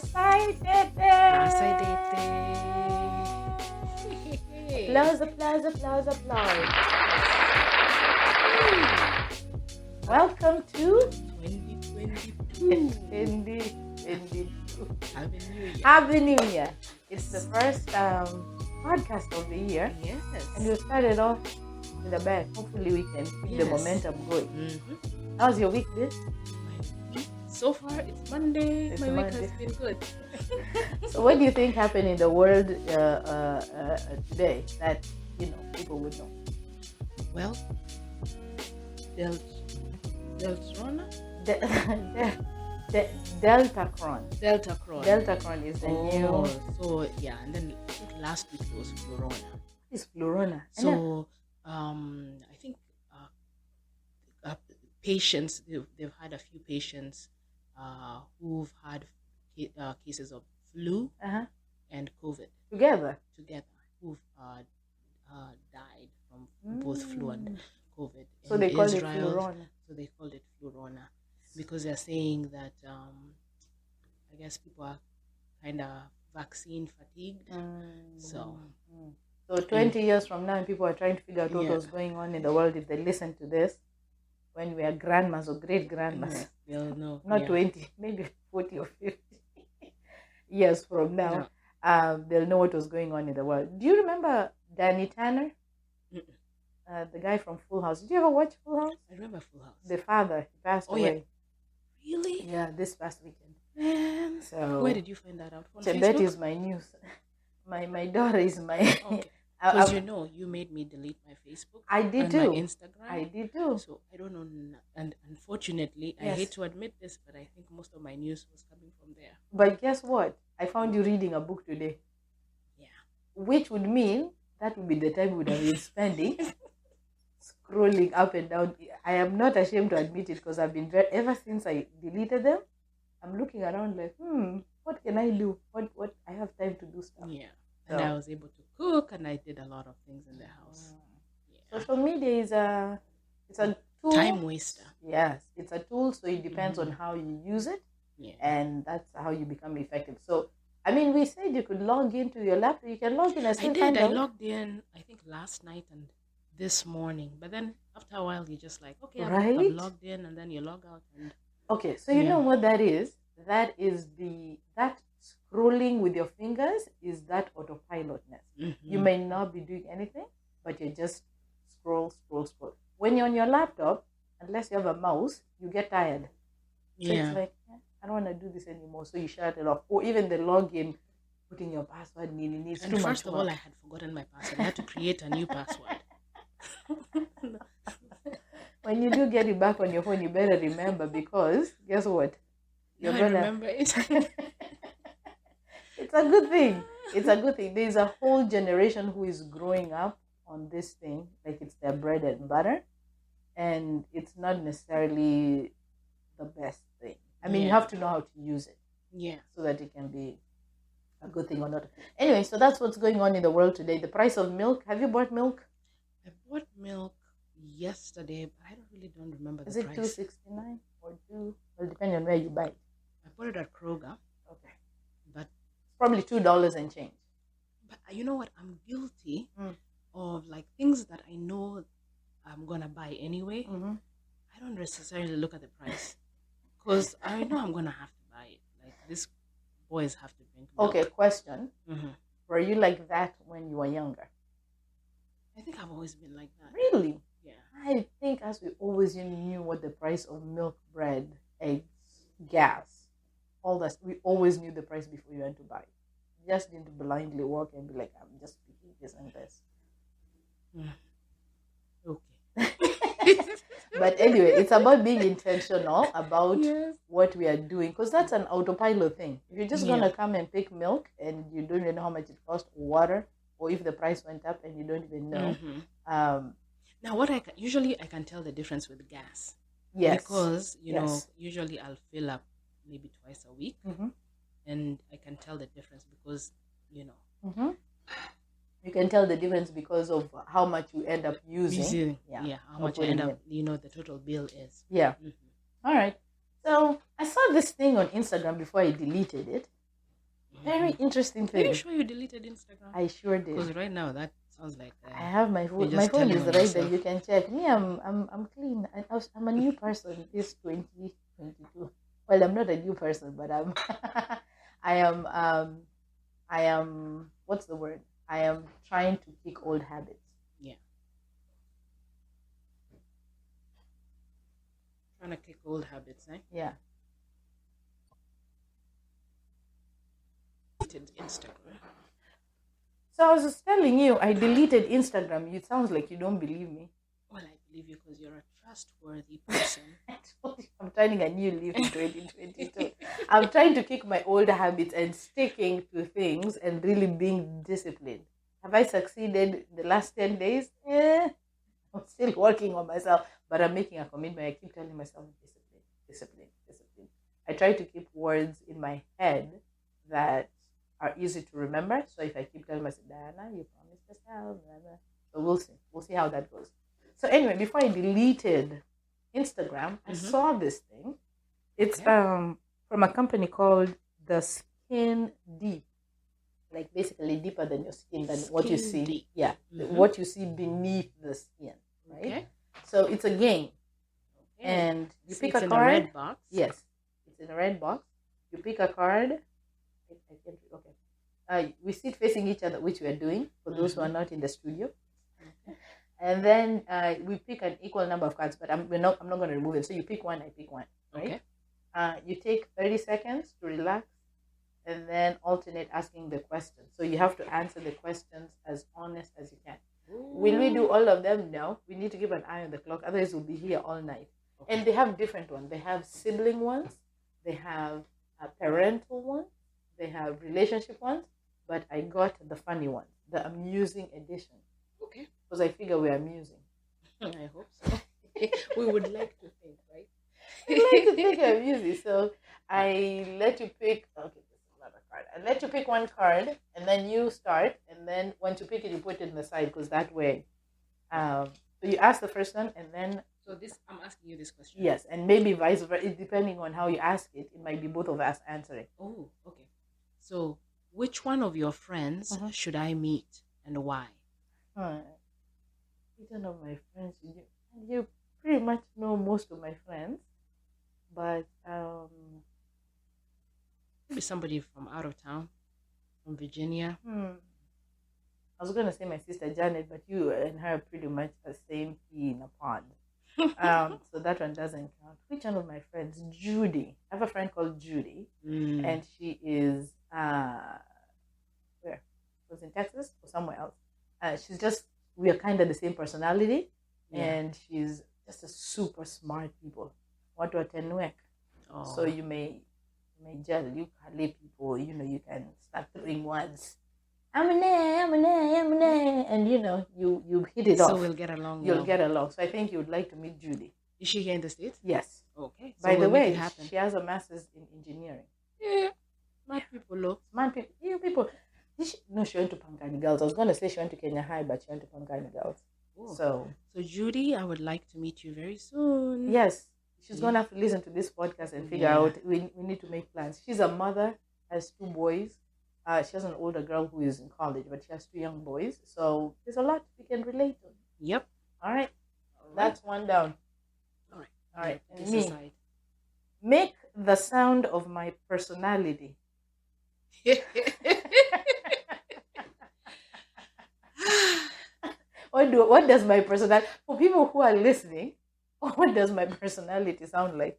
Applause, applause, applause, applause. Welcome to 2022. 2022. Happy New Year. Happy New Year. It's the first podcast of the year. Yes. And we started off with a bang. Hopefully we can keep the momentum going. Mm-hmm. How's your week this? My week, so far, it's Monday. My week has been good. So what do you think happened in the world today that, people would know? Well, Deltrona? Deltacron. Deltacron is the new... So, yeah, and then I think last week it was Florona. It's Florona. So, I think patients, they've had a few patients who've had cases of flu and COVID together who've died from both flu and COVID. So they call it Florona. So they called it Florona because they're saying that I guess people are kind of vaccine fatigued. So 20 years from now, people are trying to figure out what was going on in the world. If they listen to this when we are grandmas or great grandmas, they'll know. Not 20, maybe 40 or 50 years from now, they'll know what was going on in the world. Do you remember Danny Tanner? The guy from Full House. Did you ever watch Full House? I remember Full House. The father passed away. Yeah. Really? Yeah, this past weekend. Man. So where did you find that out? On Facebook? That is my news. My daughter is my... Okay. Because you made me delete my Facebook. I did and too. My Instagram. I did too. So I don't know. And unfortunately, I hate to admit this, but I think most of my news was coming from there. But guess what? I found you reading a book today. Yeah. Which would mean that would be the time we would have been spending scrolling up and down. I am not ashamed to admit it because I've been ever since I deleted them, I'm looking around like, what can I do? What I have time to do stuff. Yeah. And I was able to cook and I did a lot of things in the house. Yeah. Social media is a tool. Time waster. Yes. It's a tool, so it depends on how you use it. Yeah. And that's how you become effective. So I mean, we said you could log into your laptop. You can log in as I did. I logged in, I think, last night and this morning. But then after a while, you're just like, okay, I'm logged in, and then you log out. And okay, so you know what that is? That is that scrolling with your fingers is that autopilotness. You may not be doing anything, but you just scroll. When you're on your laptop, unless you have a mouse, you get tired. So it's like, I don't want to do this anymore. So you shut it off. Or even the login, putting your password needs and too much. First of all, I had forgotten my password. I had to create a new password. When you do get it back on your phone, you better remember, because guess what? You're gonna remember it. It's a good thing. It's a good thing. There's a whole generation who is growing up on this thing, like it's their bread and butter, and it's not necessarily the best thing. I mean, you have to know how to use it. Yeah. So that it can be a good thing or not. Anyway, so that's what's going on in the world today. The price of milk. Have you bought milk? I bought milk yesterday, but I don't remember the price. Is it $2.69 or $2? Well, depending on where you buy it. I bought it at Kroger. Okay. But it's probably $2 and change. But you know what? I'm guilty of like things that I know I'm gonna buy anyway. I don't necessarily look at the price because I know I'm gonna have to buy it. Like these boys have to drink milk. Okay, question. Were you like that when you were younger? I think I've always been like that. Really? Yeah. I think as we always knew what the price of milk, bread, eggs, gas, all that, we always knew the price before you went to buy it. You just didn't blindly walk and be like, I'm just picking this and this. Okay. But anyway, it's about being intentional about what we are doing, because that's an autopilot thing. If you're just going to come and pick milk and you don't even know how much it costs, or water, or if the price went up and you don't even know. Now, what I can tell the difference with gas. Yes. Because, usually I'll fill up maybe twice a week. And I can tell the difference because, You can tell the difference because of how much you end up using. How much I end up, the total bill is. Yeah. All right. So I saw this thing on Instagram before I deleted it. Very interesting Are you thing. sure you deleted Instagram? I sure did. Because right now that sounds like I have my phone. you're My just phone telling is on right there. yourself. You can check. Me, I'm clean. I'm a new person. This 2022. Well, I'm not a new person, but I'm. I am. I am. What's the word? I am trying to kick old habits. Yeah. Trying to kick old habits, eh? Yeah. Deleted Instagram. So I was just telling you, I deleted Instagram. It sounds like you don't believe me. Well, I believe you because you're a trustworthy person. I told you I'm turning a new leaf in 2022. I'm trying to kick my old habits and sticking to things and really being disciplined. Have I succeeded the last 10 days? I'm still working on myself, but I'm making a commitment. I keep telling myself discipline, discipline, discipline. I try to keep words in my head that are easy to remember. So if I keep telling myself, Diana, you promised yourself, blah, blah. So we'll see. We'll see how that goes. So anyway, before I deleted Instagram, I saw this thing. It's from a company called The Skin Deep. Like basically deeper than your skin, than what you see. Deep. Yeah. What you see beneath the skin. Right? Okay. So it's a game. And you pick a in card. a red box. Yes. It's in a red box. You pick a card. Okay. We sit facing each other, which we are doing for those who are not in the studio. And then we pick an equal number of cards, but I'm not going to remove it. So you pick one, I pick one. Right? Okay. You take 30 seconds to relax and then alternate asking the questions. So you have to answer the questions as honest as you can. Ooh. Will we do all of them? No. We need to keep an eye on the clock. Otherwise, we'll be here all night. Okay. And they have different ones. They have sibling ones. They have parental ones. They have relationship ones. But I got the funny one, the amusing edition. Okay. Because I figure we're amusing. I hope so. We would like to think, right? We like to think we're amusing. So I let you pick, okay, this is another card. I let you pick one card, and then you start, and then once you pick it, you put it in the side, because that way, so you ask the first one, and then... So this, I'm asking you this question. Yes, and maybe vice versa, depending on how you ask it, it might be both of us answering. Oh, okay. So which one of your friends should I meet, and why? You don't know my friends. You pretty much know most of my friends, but maybe somebody from out of town, from Virginia. I was gonna say my sister Janet, but you and her are pretty much the same pea in a pond. So that one doesn't count. Which one of my friends? Judy. I have a friend called Judy, and she is where? Was in Texas or somewhere else. She's just, we are kind of the same personality, and she's just a super smart people. What to attend work. So you may gel, you Kale people, you can start throwing words. And you hit it off. So we'll get along. You'll get along. So I think you would like to meet Judy. Is she here in the States? Yes. Okay. So by the way, she has a master's in engineering. Yeah. Smart people, look. Smart people. You people. No, she went to Pangani Girls. I was going to say she went to Kenya High, but she went to Pangani Girls. Oh. So Judy, I would like to meet you very soon. Yes. She's going to have to listen to this podcast and figure out, we need to make plans. She's a mother, has 2 boys. She has an older girl who is in college, but she has 2 young boys. So there's a lot we can relate to. Yep. All right. That's one down. All right. And me. Aside. Make the sound of my personality. What does my personality, for people who are listening, what does my personality sound like?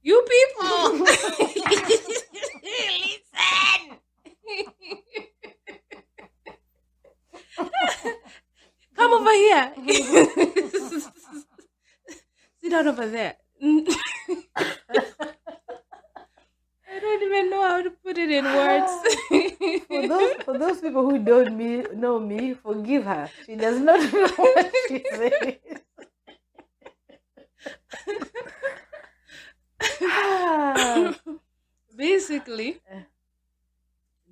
You people, listen. Come over here. Sit down over there. I don't even know how to put it in words. For those people who don't know me, forgive her. She does not know what she's saying. Basically,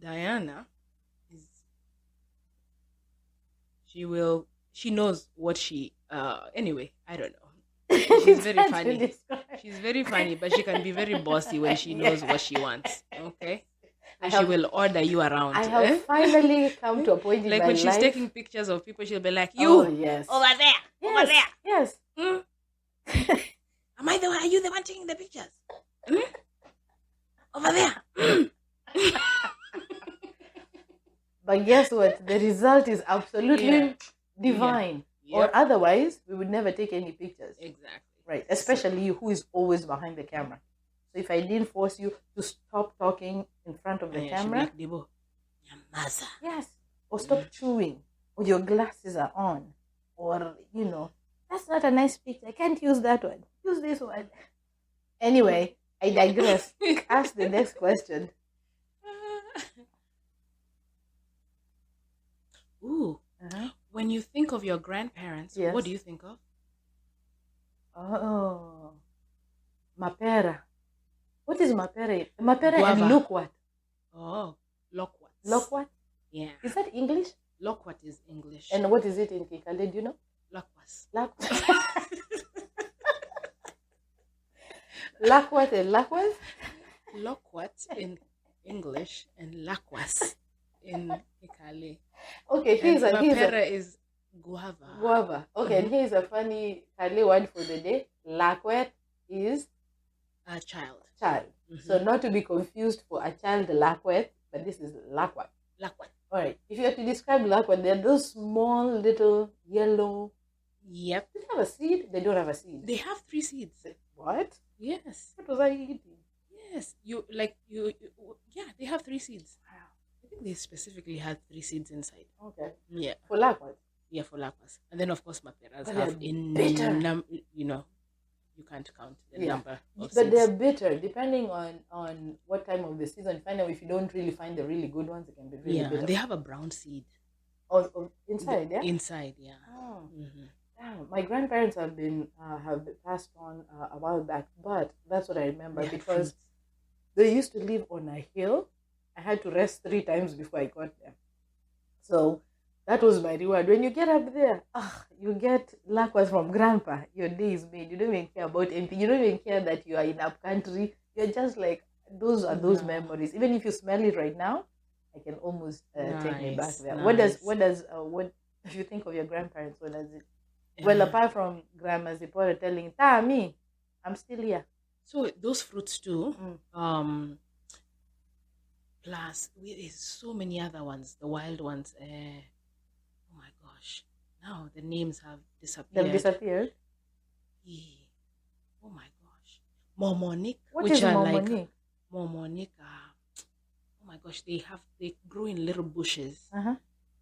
Diana she knows what she anyway, I don't know. She's very Try to funny. describe. She's very funny, but she can be very bossy when she knows what she wants. Okay. I And she have will order you around. I have finally come to a point in Like my when she's life. taking pictures of people, she'll be like, "You Oh yes. over there, over Yes. there. Yes. Hmm? Am I the one? Are you the one taking the pictures? Hmm? Over there." Hmm. But guess what? The result is absolutely Yeah. divine. Yep. Or otherwise, we would never take any pictures. Exactly. Right. Especially you who is always behind the camera. So if I didn't force you to stop talking in front of the She'll be camera. like, Debo, Yamaza. Yes. Or stop chewing. Or your glasses are on. Or, that's not a nice picture. I can't use that one. Use this one. Anyway, I digress. Ask the next question. Ooh. When you think of your grandparents, Yes. what do you think of? Oh, mapera. What is mapera? Mapera Guava. and loquat. Oh, loquat. Loquat? Yeah. Is that English? Loquat is English. And what is it in Kikale? Do you know? Loquas. Loquat and laquas? Loquat in English and laquas in Ikale. Okay, here's a mapera is guava. Guava. Okay, and here's a funny Kale word for the day. Laquat is A child. So not to be confused for a child laquat, but this is laquat. Laquat. All right. If you have to describe laquat, they're those small little yellow. Yep. Do they have a seed? They don't have a seed. They have 3 seeds. What? Yes. What was I eating? Yes. Yeah, they have 3 seeds. Wow. I think they specifically had 3 seeds inside. Okay. Yeah. For laquat? Yeah, for laquas. And then, of course, maperas But have they're bitter. You can't count the number of But seeds. they're bitter, depending on what time of the season. Find out if you don't really find the really good ones, it can be really bitter. They have a brown seed. Inside, yeah? Inside, yeah. Oh. Mm-hmm. Damn. My grandparents have been passed on a while back, but that's what I remember Yeah, because fruits. they used to live on a hill. I had to rest 3 times before I got there. So that was my reward. When you get up there, you get laquas from grandpa. Your day is made. You don't even care about anything. You don't even care that you are in up country. You're just like, those are those memories. Even if you smell it right now, I can almost take me back there. Nice. What if you think of your grandparents, what does it? Well, apart from grandma's report telling, me, I'm still here. So those fruits too. Plus, there's so many other ones, the wild ones. Oh my gosh! Now the names have disappeared. They've disappeared. Yeah. Oh my gosh! Mormonic. What is mormonic? Like mormonic. Oh my gosh! They grow in little bushes.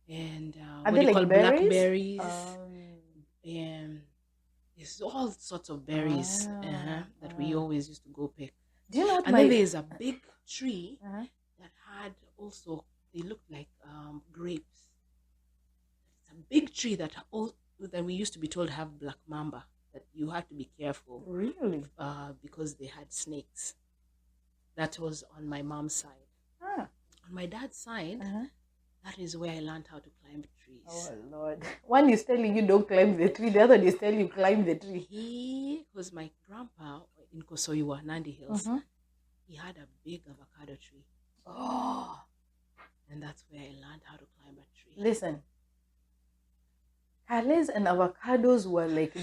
And are what they do you like call berries? blackberries? And there's all sorts of berries that we always used to go pick. Do you know what? And then there's a big tree that had also, they looked like grapes. It's a big tree that we used to be told have black mamba, that you had to be careful. Really? Because they had snakes. That was on my mom's side. On my dad's side, that is where I learned how to climb trees. Oh Lord! One is telling you don't climb the tree, the other is telling you climb the tree. He was my grandpa in Kosoiwa, Nandi Hills. He had a big avocado tree. Oh! And that's where I learned how to climb a tree. Listen, Kales and avocados were like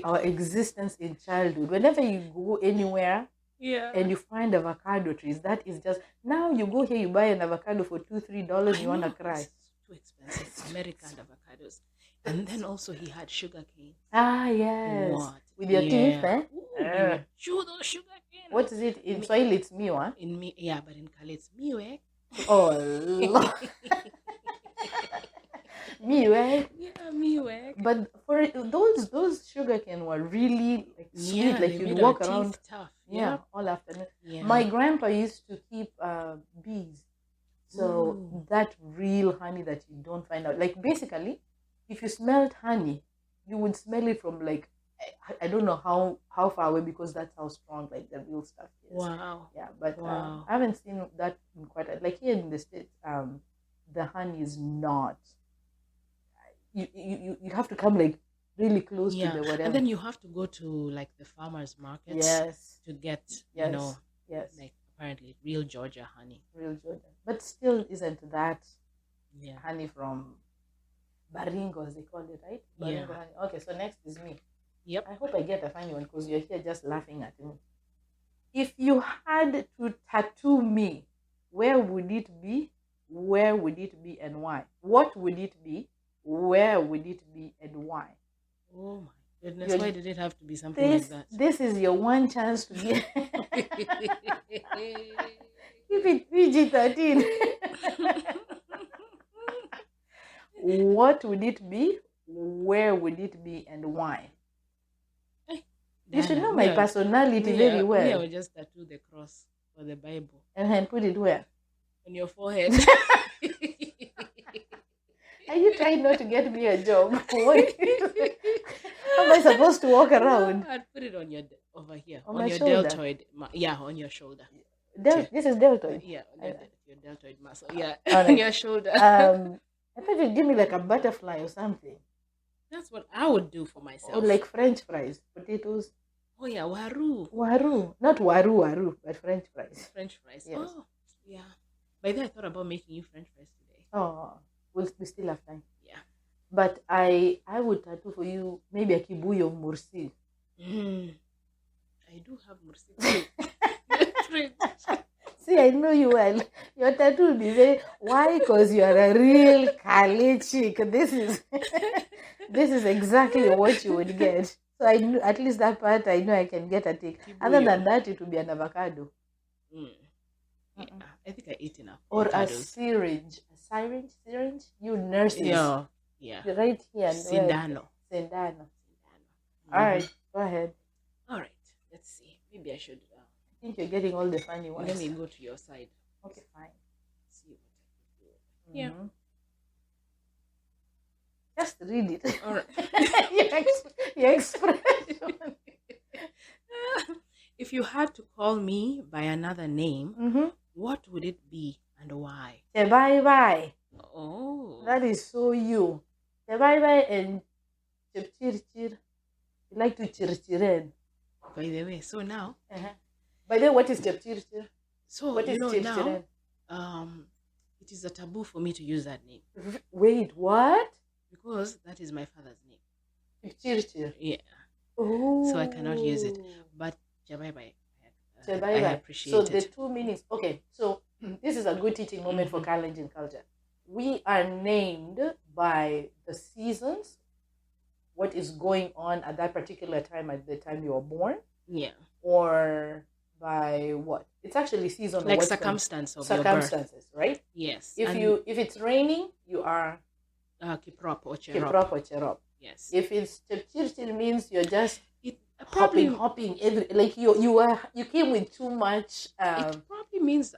our existence in childhood. Whenever you go anywhere, and you find avocado trees, that is just, now you go here, you buy an avocado for $2-3, you want to cry. It's too expensive. It's American avocados. And then also he had sugar cane. Yes. What? With your teeth, eh? Ooh, chew those sugar cane. What is it? In Swahili, it's miwa. But in Kale, it's miwe. Oh, Lord. Miwe. Yeah, miwe. But for those sugar cane were really like sweet, like you'd walk around tough. all afternoon. Yeah. My grandpa used to keep bees, so that real honey that you don't find out. Like basically, if you smelled honey, you would smell it from like I don't know how far away, because that's how strong like the real stuff is. Wow. Yeah, but I haven't seen that in quite like here in the States. The honey is not. You have to come like really close to Yeah. the whatever. And then you have to go to like the farmers markets Yes. to get, Yes. Yes. like apparently real Georgia honey. Real Jordan. But still isn't that Yeah. honey from Baringo, as they call it, right? Baringo Yeah. honey. Okay, so next is me. Yep. I hope I get a funny one because you're here just laughing at me. If you had to tattoo me, where would it be? Where would it be and why? What would it be? Where would it be and why? Oh my goodness. You're- Why did it have to be something like that? This is your one chance to get. Keep it PG-13. What would it be? Where would it be and why? You should know my personality very well. Yeah, we just tattoo the cross or the Bible. And then put it where? On your forehead. Are you trying not to get me a job? What? How am I supposed to walk around? I'd put it on your over here. On On my your shoulder? deltoid. Yeah, on your shoulder. This is deltoid. Yeah, on your deltoid muscle. Yeah, Alright. on your shoulder. I thought you'd give me like a butterfly or something. That's what I would do for myself. Or like French fries, potatoes. Oh yeah, waru. Waru. Not waru, but French fries. French fries. Yes. Oh, yeah. By then I thought about making you French fries today. Oh, we still have time. Yeah. But I would tattoo for you maybe a kibuy of mursi. I do have mursi too. See, I know you well. Your tattoo will be very... Why? Because you are a real Kali chick. This is exactly what you would get. So I knew, at least that part I know I can get a tick. Other than that, it would be an avocado. Yeah, I think I ate enough. Or avocados. a syringe. A syringe? You nurses. Yeah. You're right here. Sindano. Sindano. All right, go ahead. All right, let's see. Maybe I should. I think you're getting all the funny ones. Let me go to your side. Okay, fine. See what I can do. Yeah. Just read it. All right. your expression. If you had to call me by another name, what would it be and why? Bye bye. Oh. That is so you. Bye bye and chir chir chir. You like to chir chiren. By the way, so now. By the way, what is chir chir chir? So what is chir now, it is a taboo for me to use that name. Wait, what? Because that is my father's name. Chir chir. Yeah. Oh. So I cannot use it. But bye bye. I appreciate it. So the 2 meanings. Okay, so this is a good teaching moment for Kalenjin culture. We are named by the seasons, what is going on at that particular time, at the time you were born. Yeah. Or by what? It's actually seasonal. Like circumstances, your birth. Right? Yes. If it's raining, you are kiprop or cherop. Kiprop or cherop. Yes. If it's chirchir means you're just hopping like you came with too much. It probably means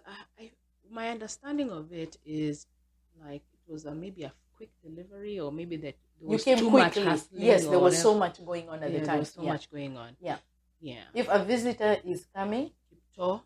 my understanding of it is like it was maybe a quick delivery, or maybe that there was you came too quickly. much Yes, there was so much going on at the time. There was so much going on. Yeah. Yeah. If a visitor is coming, Kipto.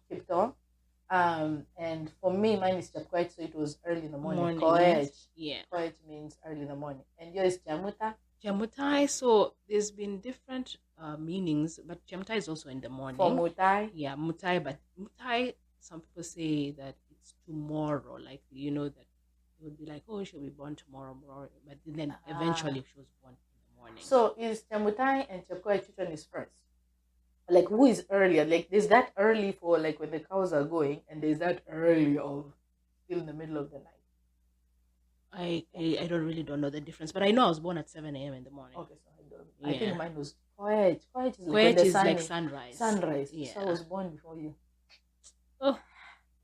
And for me, mine is Chapkoech, so it was early in the morning. Koech. Yeah. Koech means early in the morning. And yours is Chamuta. Chamutai, so there's been different meanings, but Chamutai is also in the morning. For Mutai? Yeah, Mutai, but Mutai, some people say that it's tomorrow, like, that it would be like, oh, she'll be born tomorrow, but then eventually she was born in the morning. So is Chamutai and Chapkoech, which one is first? Like, who is earlier? Like, there's that early for, like, when the cows are going, and there's that early of still in the middle of the night. I don't know the difference, but I know I was born at 7 a.m. in the morning. Okay, so I don't. Yeah. I think mine was Koech. Koech is like sunrise. Sunrise. Yeah. So I was born before you. Oh.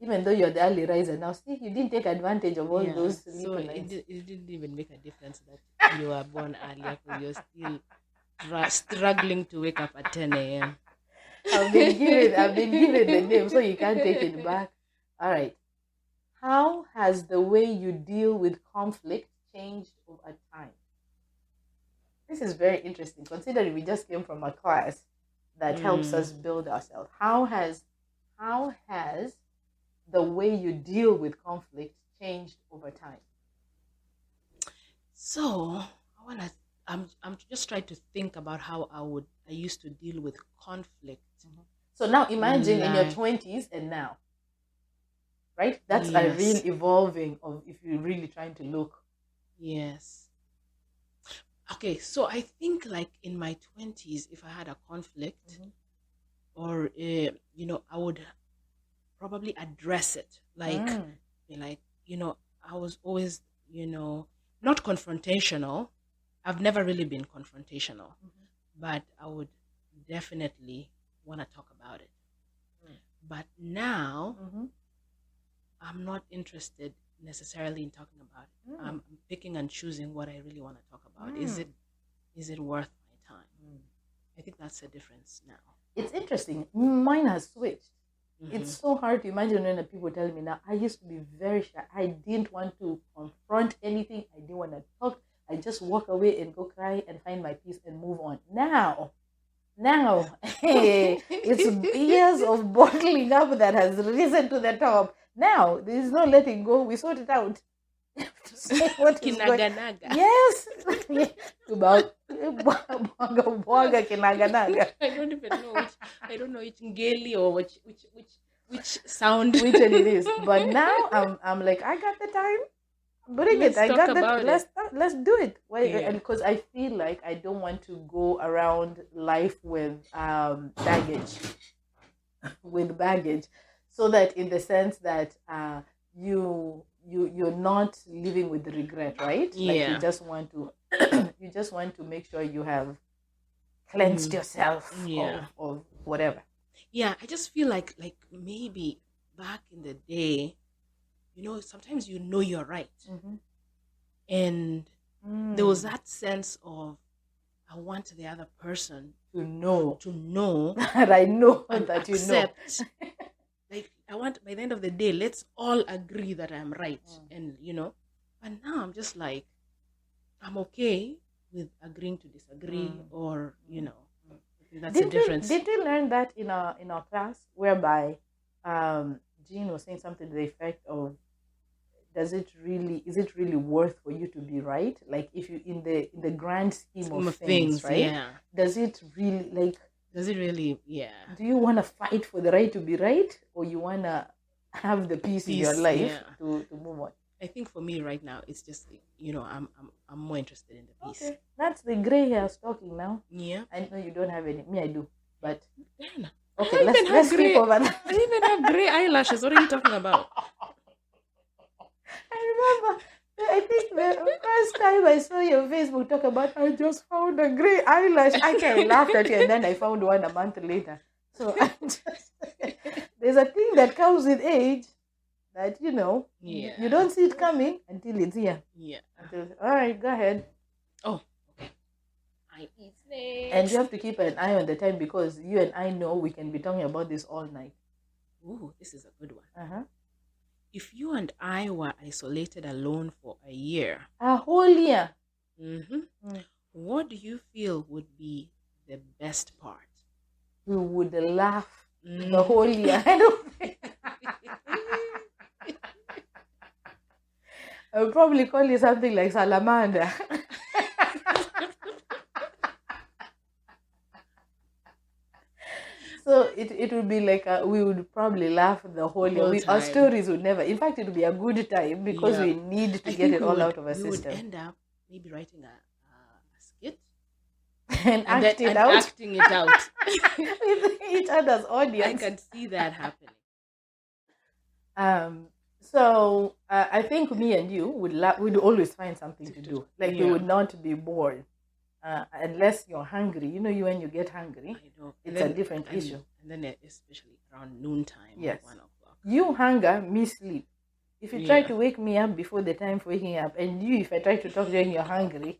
Even though you're the early riser now, see, you didn't take advantage of all those so nights. It didn't even make a difference that you were born earlier, because you're still struggling to wake up at 10 a.m. I've been given the name, so you can't take it back. All right. How has the way you deal with conflict changed over time? This is very interesting, considering we just came from a class that helps us build ourselves. How has the way you deal with conflict changed over time? So I want to I'm just trying to think about how I used to deal with conflict. So now imagine in your Like- 20s and now, right? That's a real Yes. evolving of if you're really trying to look. Yes. Okay, so I think like in my 20s, if I had a conflict, or I would probably address it, like be like, I was always, not confrontational. I've never really been confrontational, but I would definitely want to talk about it. But now I'm not interested necessarily in talking about it. I'm picking and choosing what I really want to talk about. Is it worth my time? I think that's the difference now. It's interesting. Mine has switched. It's so hard to imagine when people tell me now. I used to be very shy. I didn't want to confront anything. I didn't want to talk. I just walk away and go cry and find my peace and move on. Now, hey, it's years of bottling up that has risen to the top. Now, there is no letting go. We sort it out. To say what is going. Kinaganaga. Yes. About bwaga kinaganaga. I don't even know which ngeli or which sound Which one it is. But now I'm like, I got the time. Bring Let's it. I talk got about that. Let's do it. Why? Yeah. And because I feel like I don't want to go around life with baggage, so that in the sense that you're not living with regret, right? Like Yeah. you just want to make sure you have cleansed yourself Yeah. of whatever. Yeah, I just feel like maybe back in the day, sometimes you're right. And there was that sense of I want the other person to know that I know and that accept. Like I want by the end of the day, let's all agree that I'm right. And but now I'm just like I'm okay with agreeing to disagree or that's the difference. Did we learn that in our class whereby Jean was saying something to the effect of is it really worth for you to be right? Like if you in the grand scheme of things, right? Yeah. Does it really Yeah. do you want to fight for the right to be right, or you want to have the peace in your life to move on? I think for me right now, it's just I'm more interested in the peace. Okay, that's the gray hairs talking now. Yeah, I know you don't have any. Me, I do, but yeah. okay, let's skip over that. I even have gray eyelashes. What are you talking about? I remember. I think the first time I saw your Facebook talk about, I just found a gray eyelash. I laughed at you, and then I found one a month later. So there's a thing that comes with age that you don't see it coming until it's here. Yeah. All right, go ahead. Oh, okay. I eat snakes. And you have to keep an eye on the time because you and I know we can be talking about this all night. Ooh, this is a good one. If you and I were isolated alone for a year, a whole year, what do you feel would be the best part? We would laugh the whole year. I don't think. I would probably call you something like salamander. So it would be like we would probably laugh the whole year. Our stories would never. In fact, it would be a good time because we need to get it all out of our system. We would end up maybe writing a skit and acting it out with each other's audience. I can see that happening. So I think me and you would always find something to do. Like we would not be bored. Unless you're hungry, you when you get hungry, it's a different issue. And then especially around noontime, yes, 1 o'clock. You hunger, me sleep. If you try to wake me up before the time for waking up, and if I try to talk when you're hungry,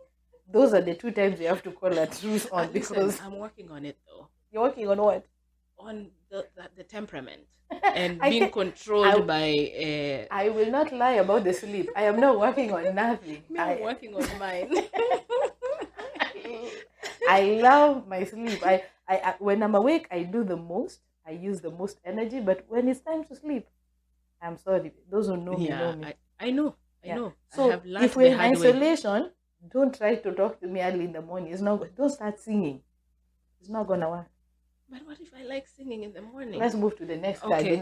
those are the two times you have to call a truce on. Because I'm working on it though. You're working on what? On the temperament and being controlled by. I will not lie about the sleep. I am not working on nothing. I'm working on mine. I love my sleep. I when I'm awake, I do the most. I use the most energy. But when it's time to sleep, I'm sorry. Those who know me know me. I know. I know. So I have learned if we're in isolation, Don't try to talk to me early in the morning. It's not. Don't start singing. It's not gonna work. But what if I like singing in the morning? Let's move to the next card. Okay.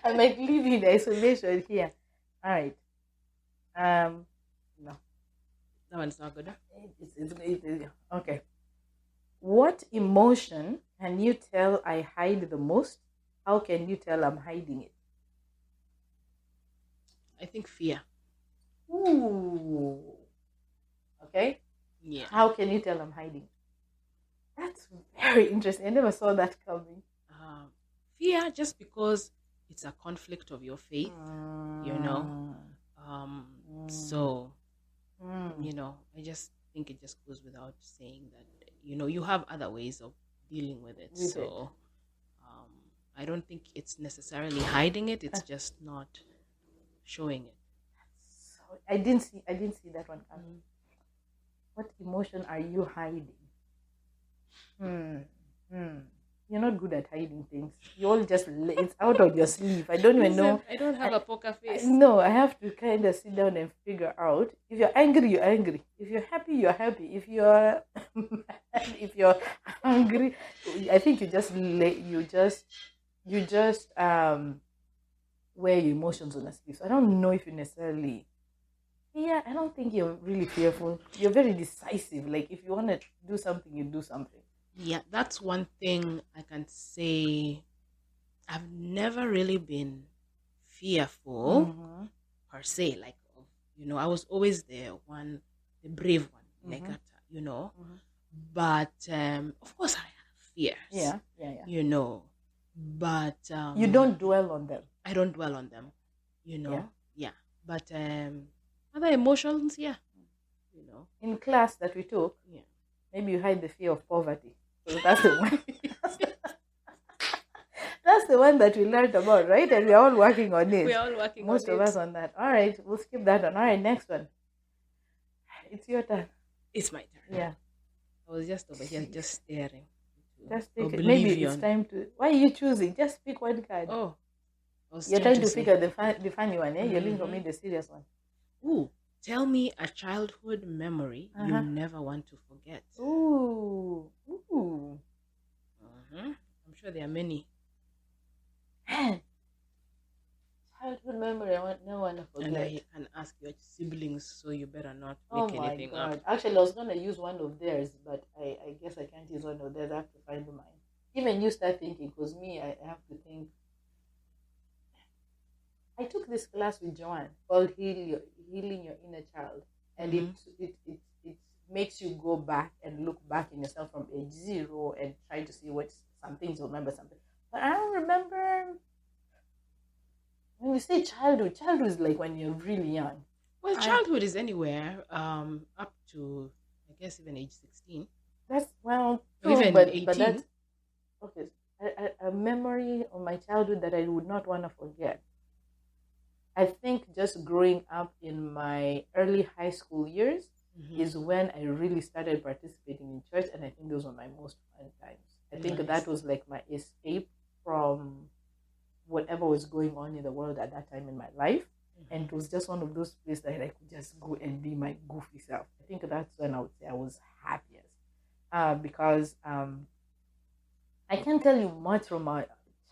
I might leave you in isolation here. All right. No, That one's not good. okay. What emotion can you tell I hide the most? How can you tell I'm hiding it? I think fear. Ooh. Okay. Yeah. How can you tell I'm hiding it? That's very interesting. I never saw that coming. Fear, just because it's a conflict of your faith, you know. So, you know, I just think it just goes without saying that, you know, you have other ways of dealing with it. So, I don't think it's necessarily hiding it. It's just not showing it. So I didn't see that one coming. What emotion are you hiding? You're not good at hiding things. You all just it's out of your sleeve. I don't even know. I don't have a poker face. No, I have to kind of sit down and figure out. If you're angry, you're angry. If you're happy, you're happy. If you're if you're hungry, I think you just wear your emotions on a sleeve. So I don't know if you necessarily. Yeah, I don't think you're really fearful. You're very decisive. Like if you want to do something, you do something. Yeah, that's one thing I can say. I've never really been fearful per se. Like, you know, I was always the brave one, like, you know. But of course, I have fears. Yeah. You know, but you don't dwell on them. I don't dwell on them. You know, yeah. But other emotions, yeah. You know, in class that we took, maybe you hide the fear of poverty. So that's the one. That's the one that we learned about, right? And we're all working on it. We're all working Most of us on that. All right, we'll skip that one. All right, next one. It's your turn. It's my turn. Yeah. I was just over here, just staring. Just take it. Maybe it's time to. Why are you choosing? Just pick one card. Oh. You're trying to figure the funny one, eh? You're leaving for me the serious one. Ooh. Tell me a childhood memory you never want to forget. Ooh. I'm sure there are many. Childhood memory I never want to forget. And I can ask your siblings, so you better not make anything up. Actually, I was going to use one of theirs, but I guess I can't use one of theirs. I have to find mine. Even you start thinking, because me, I have to think. I took this class with Joanne called Healing Your Inner Child. And it makes you go back and look back in yourself from age 0 and try to see what some things you remember something. But I don't remember. When you say childhood is like when you're really young. Well, childhood is anywhere up to, I guess, even age 16. That's, well, true, even 18. But that's, okay. A memory of my childhood that I would not want to forget. I think just growing up in my early high school years is when I really started participating in church, and I think those were my most fun times. I think that was like my escape from whatever was going on in the world at that time in my life. And it was just one of those places that I could just go and be my goofy self. I think that's when I would say I was happiest. Because I can't tell you much from my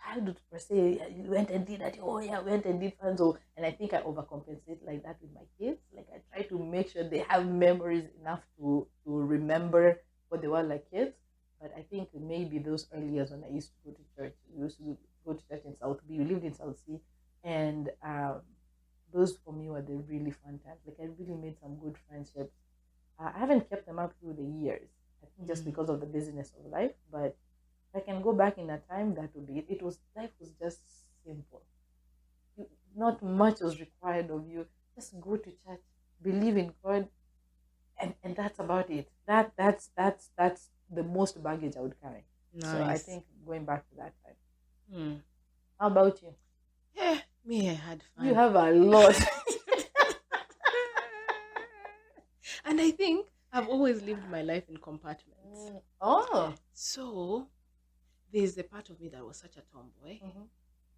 childhood per se. You went and did that. Oh yeah, went and did fun. So, and I think I overcompensate like that with my kids. Like I try to make sure they have memories enough to remember what they were like kids. But I think maybe those early years when I used to go to church, we used to go to church in South B. We lived in South C, and those for me were the really fun times. Like I really made some good friendships. I haven't kept them up through the years. I think just because of the busyness of life. But if I can go back in a time, that would be it. Life was just simple. Not much was required of you. Just go to church, believe in God, and that's about it. That's the most baggage I would carry. Nice. So I think going back to that time. How about you? Yeah, me, I had fun. You have a lot. And I think I've always lived my life in compartments. Oh. So there's a part of me that was such a tomboy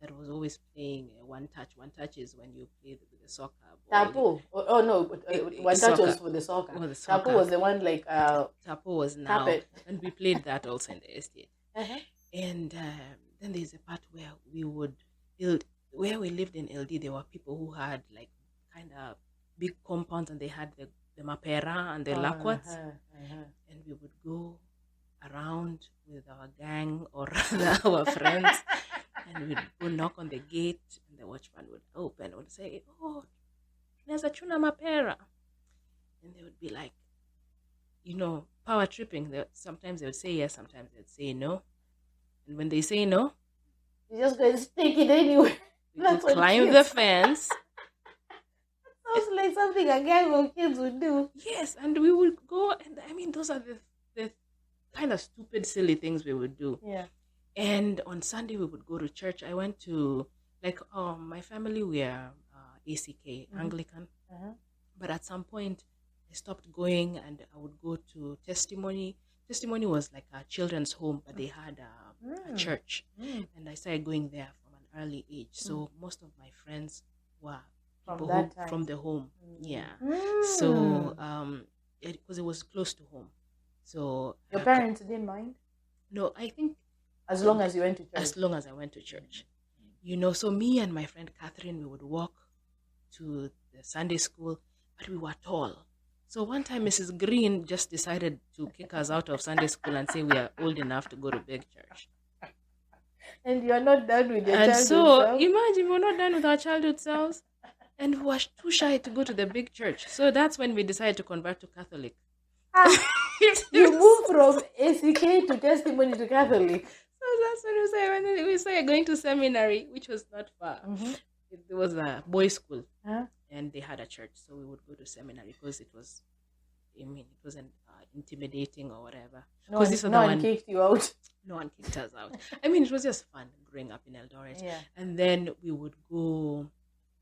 that was always playing one touch. One touch is when you play with the soccer ball. Tapo. Oh no, one touch was for the soccer. Oh, the Tapo soccer. was the one like Tapo was tap now, it. and we played that also in the estate. Uh-huh. And then there's a part where we would build. Where we lived in LD, there were people who had like kind of big compounds, and they had the mapera and the lakwats, and we would go around with our gang or rather our friends, and we'd go knock on the gate, and the watchman would open and would say, "Oh, there's a tuna mapera," and they would be like, power tripping. Sometimes they would say yes, sometimes they'd say no, and when they say no, you just go and stick it anywhere. we would climb the fence. Sounds like something a gang of kids would do. Yes, and we would go, and I mean, those are the kind of stupid, silly things we would do. Yeah. And on Sunday, we would go to church. I went to, my family, we are ACK, Anglican. But at some point, I stopped going, and I would go to Testimony. Testimony was like a children's home, but they had a church. And I started going there from an early age. So most of my friends were people from the home. Yeah. So, because it was close to home. So your parents didn't mind? No, I think as long as you went to church. As long as I went to church. So me and my friend Catherine, we would walk to the Sunday school, but we were tall. So one time Mrs. Green just decided to kick us out of Sunday school and say we are old enough to go to big church. And you're not done with your childhood self? Imagine we're not done with our childhood selves. And we were too shy to go to the big church. So that's when we decided to convert to Catholic. You moved from ACK to Testimony to Catholic. So that's what we started going to seminary, which was not far. It was a boys' school, and they had a church, so we would go to seminary because it wasn't intimidating or whatever. No one kicked you out. No one kicked us out. It was just fun growing up in Eldoret. Yeah. And then we would go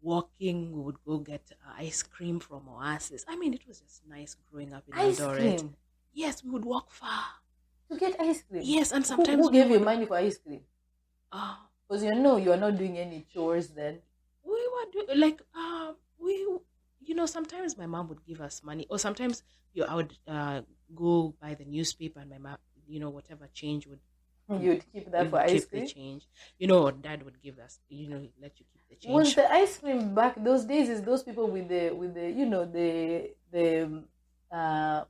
walking. We would go get ice cream from Oasis. It was just nice growing up in Eldoret. Ice cream? Yes, we would walk far. To get ice cream? Yes, and sometimes Who gave you money for ice cream? Because you are not doing any chores then. We were sometimes my mom would give us money, or sometimes I would go buy the newspaper, and my mom, whatever change would. You'd keep that for ice cream? The change. Or dad would give us, let you keep the change. Was the ice cream back those days? Is those people with the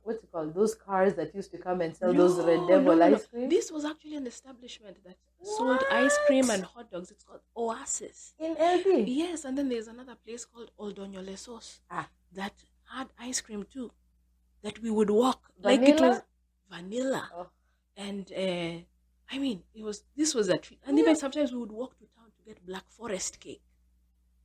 what's it called? Those cars that used to come and sell those Red Devil ice cream? This was actually an establishment that sold ice cream and hot dogs. It's called Oasis. In LD? Yes, and then there's another place called Oldonyolesos that had ice cream too. That we would walk. Vanilla? Like it was vanilla. Oh. And this was a treat. And even sometimes we would walk to town to get Black Forest cake.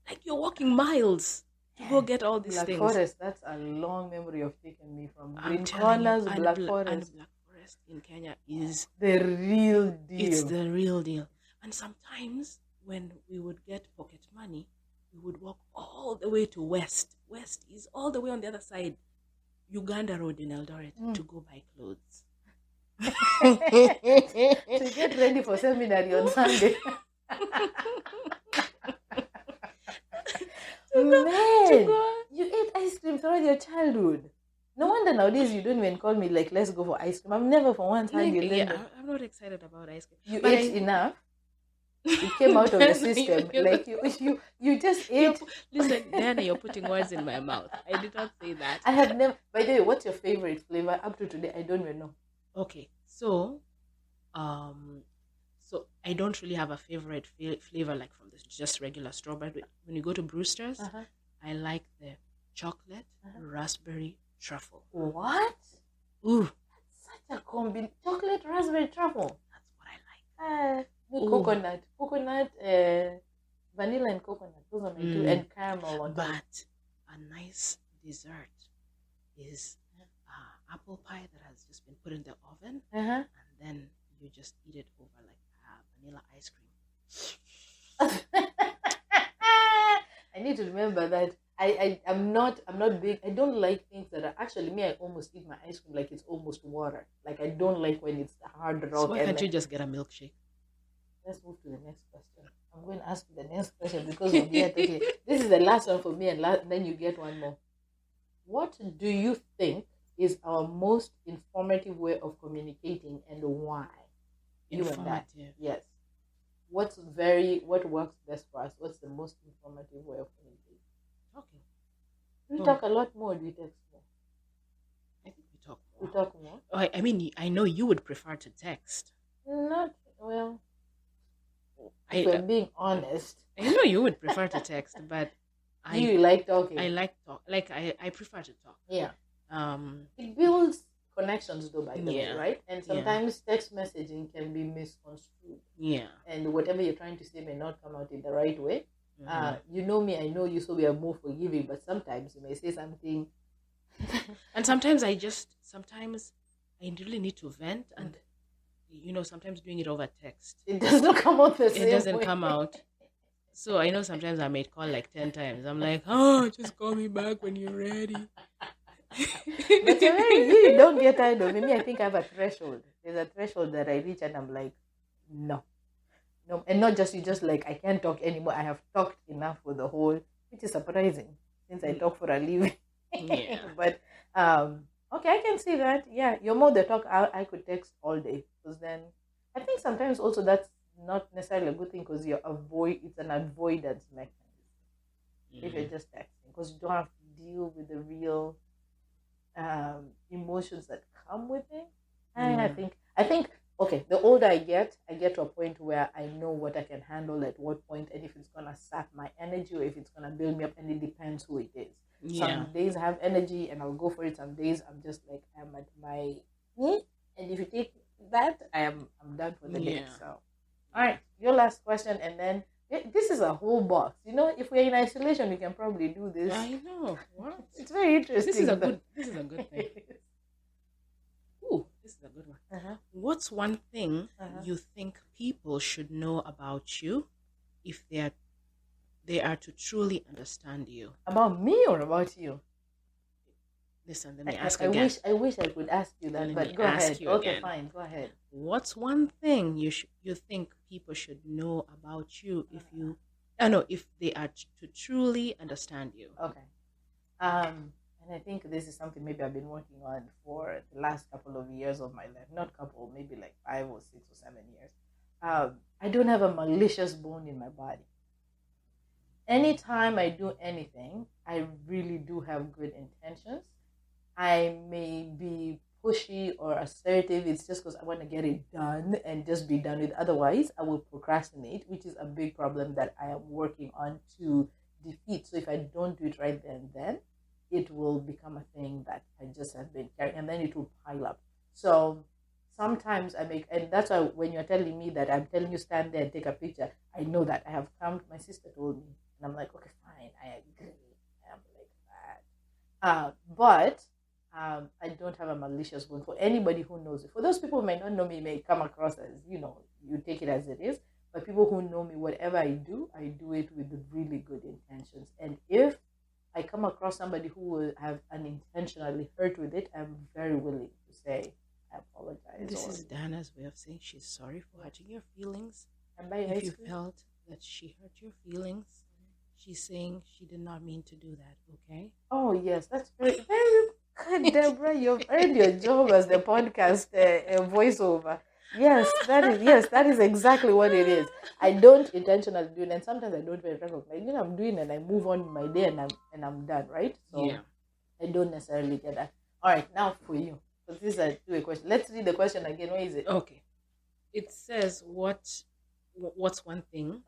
Like you're walking miles to go get all these things. Black Forest, that's a long memory of taking me from Green Corners, Black Forest. And Black Forest in Kenya is the real deal. It's the real deal. And sometimes when we would get pocket money, we would walk all the way to West. West is all the way on the other side, Uganda Road in Eldoret, to go buy clothes. To get ready for seminary on Sunday. Man, you ate ice cream throughout your childhood. No wonder nowadays you don't even call me like, let's go for ice cream. I'm never for one time. I'm not excited about ice cream. You ate enough. It came out of the system. Like you just ate. Listen, Diana, you're putting words in my mouth. I did not say that. I have never. By the way, what's your favorite flavor? Up to today, I don't even know. Okay, so I don't really have a favorite flavor like from this just regular strawberry. When you go to Brewster's, I like the chocolate raspberry truffle. What? Ooh, that's such a combination. Chocolate raspberry truffle. That's what I like. Coconut, vanilla and coconut. Those are my two, and caramel on top. But a nice dessert is apple pie that has just been put in the oven, and then you just eat it over like vanilla ice cream. I need to remember that. I'm not big. I don't like things that are actually me. I almost eat my ice cream like it's almost water. Like I don't like when it's hard rock. So why can't you just get a milkshake? let's move to the next question. I'm going to ask you the next question because of yet. Okay, this is the last one for me, and then you get one more. What do you think is our most informative way of communicating, and why? You and I. Informative. Yes. What works best for us? What's the most informative way of communicating? Talking. Do we talk a lot more? Or do we text more? I think we talk We more. talk more. Oh, I mean, I know you would prefer to text. Not well. If I'm being honest, I know you would prefer to text, but you like talking. I like talk. Like I prefer to talk. Yeah. It builds connections, though, by the way, Yeah. right? And sometimes text messaging can be misconstrued. Yeah. And whatever you're trying to say may not come out in the right way. Mhm. You know me, I know you, so we are more forgiving. But sometimes you may say something. And sometimes I really need to vent, and sometimes doing it over text, It doesn't come out the same it doesn't way. come out. So I know sometimes I may call like 10 times. I'm like, oh, just call me back when you're ready. But you don't get tired of me. I think I have a threshold. There's a threshold that I reach, and I'm like, no, and not just you. Just like I can't talk anymore. I have talked enough for the whole, which is surprising since I talk for a living. Yeah. But okay, I can see that. Yeah, you're more the talk. I could text all day because then I think sometimes also that's not necessarily a good thing because it's an avoidance mechanism if you're just texting because you don't have to deal with the real emotions that come with it. And I think okay, the older I get to a point where I know what I can handle at what point, and if it's gonna sap my energy or if it's gonna build me up, and it depends who it is. Some days I have energy and I'll go for it. Some days I'm just like I'm at my and if you take that, I'm done for the day. So, all right, your last question, and then this is a whole box. If we're in isolation, we can probably do this. I know. What? It's very interesting. This is a good thing. Ooh, this is a good one. What's one thing you think people should know about you if they are to truly understand you? About me or about you? Listen, let me ask again. I wish I could ask you that, but go ahead. Okay, fine, go ahead. What's one thing you think people should know about you if they are to truly understand you? Okay. And I think this is something maybe I've been working on for the last couple of years of my life. Not couple, maybe like 5 or 6 or 7 years. I don't have a malicious bone in my body. Anytime I do anything, I really do have good intentions. I may be pushy or assertive. It's just because I want to get it done and just be done with. Otherwise, I will procrastinate, which is a big problem that I am working on to defeat. So if I don't do it right then it will become a thing that I just have been carrying, and then it will pile up. So sometimes and that's why when you're telling me that I'm telling you stand there and take a picture, I know that I have come. My sister told me, and I'm like, okay, fine, I agree. I'm like that. But I don't have a malicious bone. For anybody who knows it, for those people who may not know me, may come across as you take it as it is. But people who know me, whatever I do it with really good intentions. And if I come across somebody who will have unintentionally hurt with it, I'm very willing to say I apologize. This is Dana's way of saying she's sorry for hurting your feelings. And by if you felt that she hurt your feelings, she's saying she did not mean to do that. Okay. Oh yes, that's very good, Deborah. You've earned your job as the podcast voiceover. Yes, that is exactly what it is. I don't intentionally do it, and sometimes I don't even recognize. I'm doing it, and I move on with my day, and I'm done, right? So I don't necessarily get that. All right, now for you, so this is a question. Let's read the question again. Where is it? Okay, it says what's one thing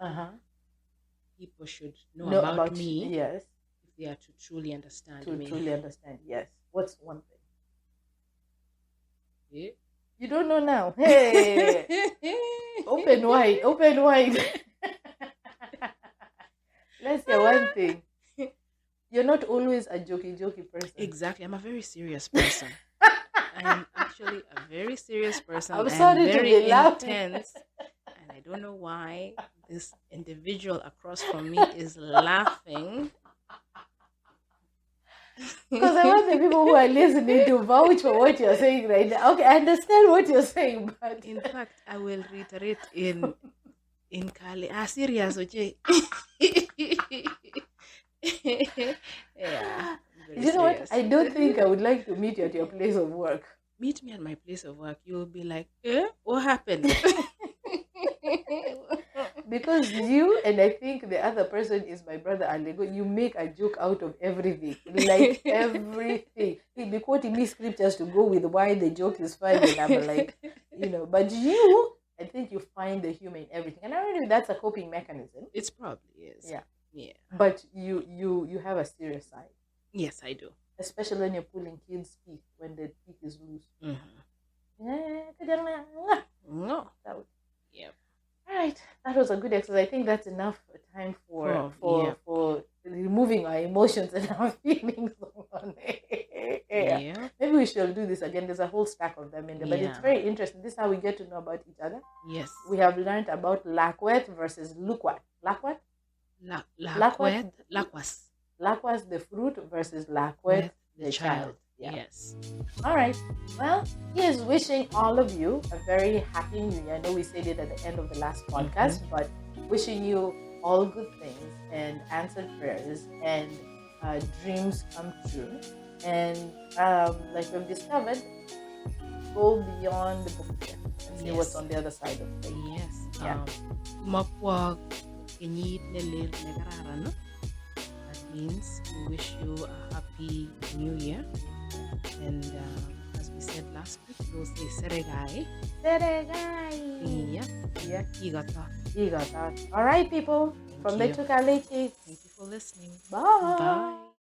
people should know about me? Yes, if they are to truly understand me. Truly understand, yes. What's one thing? Yeah. You don't know now. Hey, open wide. Let's say one thing. You're not always a jokey person. Exactly. I'm a very serious person. I'm actually a very serious person. I'm sorry very to be laughing. Intense. And I don't know why this individual across from me is laughing. Because I want the people who are listening to vouch for what you're saying right now. Okay, I understand what you're saying, but in fact, I will reiterate in In Cali. Ah, serious, okay. Yeah, very You know what? serious. I don't think I would like to meet you at your place of work. Meet me at my place of work. You'll be like, what happened? Because you and I think the other person is my brother Alego, you make a joke out of everything. Like everything. He'd be quoting me scriptures to go with why the joke is funny. And I'm like, but you, I think you find the humor in everything. And I don't know if that's a coping mechanism. It's probably is. Yeah. Yeah. But you have a serious side. Yes, I do. Especially when you're pulling kids' teeth when the teeth is loose. Mm-hmm. No. Yep. All right, that was a good exercise. I think that's enough time for removing our emotions and our feelings. Yeah. Maybe we shall do this again. There's a whole stack of them in there, but it's Yeah. very interesting. This is how we get to know about each other. Yes. We have learned about lakwet versus lukwat. Lakwat? Lakwas. Lakwas the fruit versus lakwet the child. Yeah. Yes. All right. Well, here's wishing all of you a very happy New Year. I know we said it at the end of the last podcast, but wishing you all good things and answered prayers and dreams come true. And like we've discovered, go beyond the book and see what's on the other side of it. Yes. Yeah. That means we wish you a happy New Year. And as we said last week, we'll say Seregai. Seregai. Yeah. You got that. All right, people. From the Tukaliki. Thank you for listening. Bye. Bye.